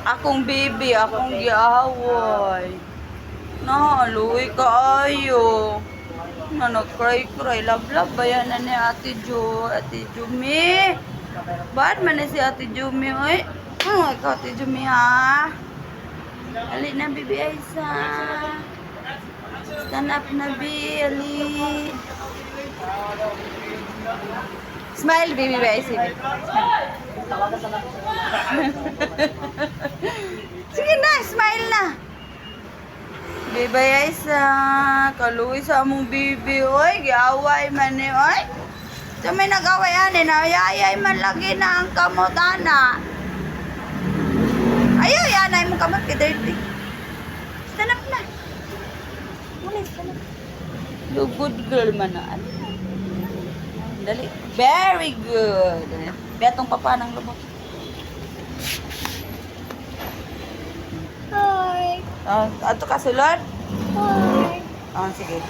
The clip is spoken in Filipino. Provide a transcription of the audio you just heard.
Akong bibi, akong giaway. Nahaluy kaayo. Na nag-cry-cry. Love-love ba yan na ni Ate Jo? Ate Jumi. Ba't man na si Ate Jumi, oy? Ikaw, Ate Jumi, ha? Ali na, Bibi Aiza. Stand up na, Bi. Ali. Smile, Bibi Aiza. Sige na, smile na. Bibi Aiza. Kaluwi sa among bibi, oy. Giaway man ni, oy. So may nag-away ani na, ayay man lagi na ang kamot, ana. Ayaw, yanay mo kamot, kidirty. Stand up na. Muna, stand up. You good girl man na. Dali. Very good. Betong papa ng lubot. Hi. Ato ka sulod? Hi. Sige.